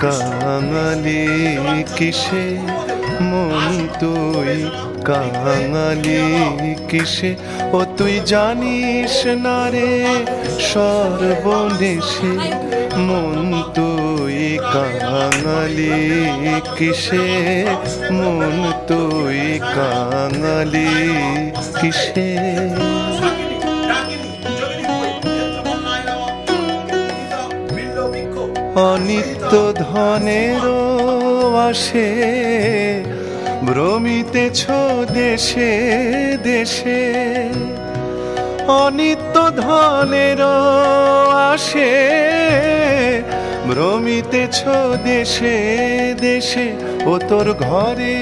কাঙালি কিসে, মন তুই কাঙালি কিসে, ও তুই জানিস না রে সর্বনেশে, মন তুই কাঙালি কিসে, মন তুই কাঙালি কিসে। অনিত্য ধনেরও আসে, ভ্রমিতেছ দেশে দেশে, অনিত্য ধনেরও আসে, ভ্রমিতেছ দেশে দেশে, ও তোর ঘরে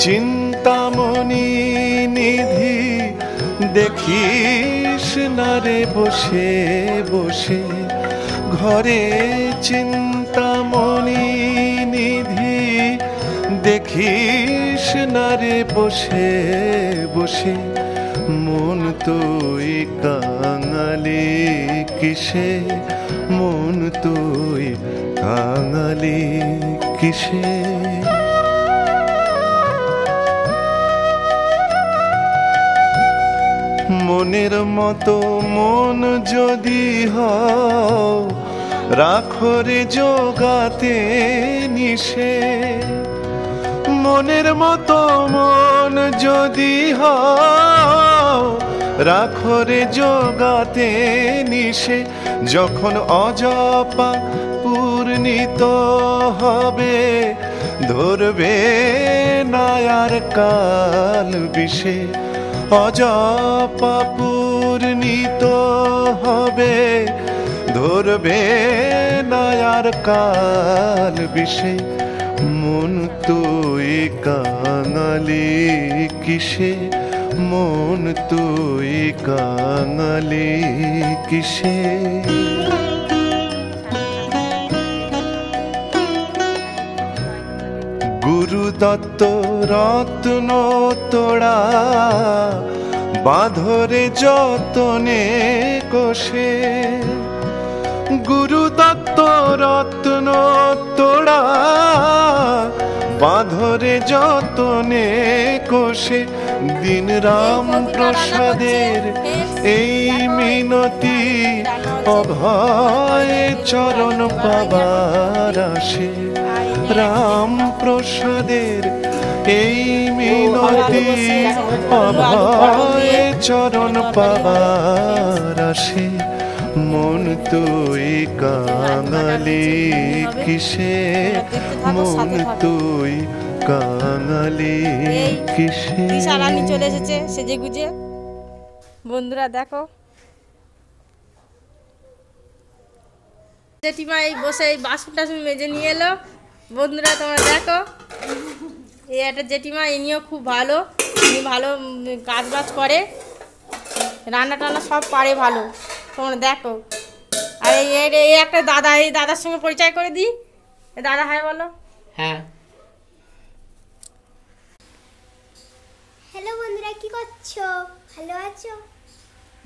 চিন্তামণি নিধি দেখিস না রে বসে বসে, ঘরে চিন্তামণি নিধি দেখিস না রে বসে বসে, মন তুই কাঙালি কিসে, মন তুই কাঙালি কিসে। মনের মতো মন যদি হও, রাখো রে জোগাতে নিশে, মনের মতো মন যদি হও, রাখো রে জোগাতে নিশে, যখন অজপা পূর্ণিত হবে, ধরবে না আর কাল বিষে, অজপা পূর্ণিত হবে, ধরবে না আর কাল বিষে, মন তুই কাঙালি কিসে, মন তুই কাঙালি কিসে। গুরু দত্ত রত্ন তোড়া, বাঁধরে যতনে কোষে, গুরু দত্ত রত্ন তোড়া, বাঁধরে যতনে কোষে, দিন রাম প্রসাদের এই মিনতি, অভয় চরণ পাবার আসে, রাম প্রসাদের এই মিনতি, অভয় চরণ পাবার আসে, মন তুই কাঙালি কিসে, মন তুই কাঙালি কিসে। রানী চলে এসেছে সেজে গুজে, বন্ধুরা দেখো জেঠিমা এই বসে এই বাসন টাসন মেজে নিয়ে এলো। বন্ধুরা তোমরা দেখো, এই একটা জেঠিমা, ইনিও খুব ভালো, ইনি ভালো কাজ বাজ করে, রান্না টান্না সব পারে ভালো, তোমরা দেখো। আর এই একটা দাদা, এই দাদার সঙ্গে পরিচয় করে দিই। দাদা হাই বলো। হ্যাঁ, হ্যালো বন্ধুরা, কি করছো? ভালো আছো?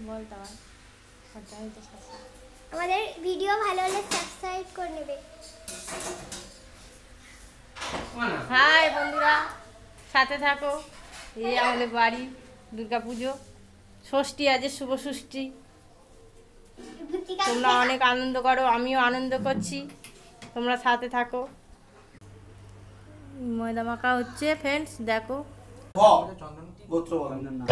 বলতে আমাদের ভিডিও ভালো হলে সাবস্ক্রাইব করে নেবে। হাই বন্ধুরা, সাথে থাকো। এই আমাদের বাড়ি দুর্গা পুজো, ষষ্ঠী, আজ শুভ ষষ্ঠী। তোমরা অনেক আনন্দ করো, আমিও আনন্দ করছি, তোমরা সাথে থাকো। ময়দা মাখা হচ্ছে ফ্রেন্ডস, দেখো। গোত্র বলেন না।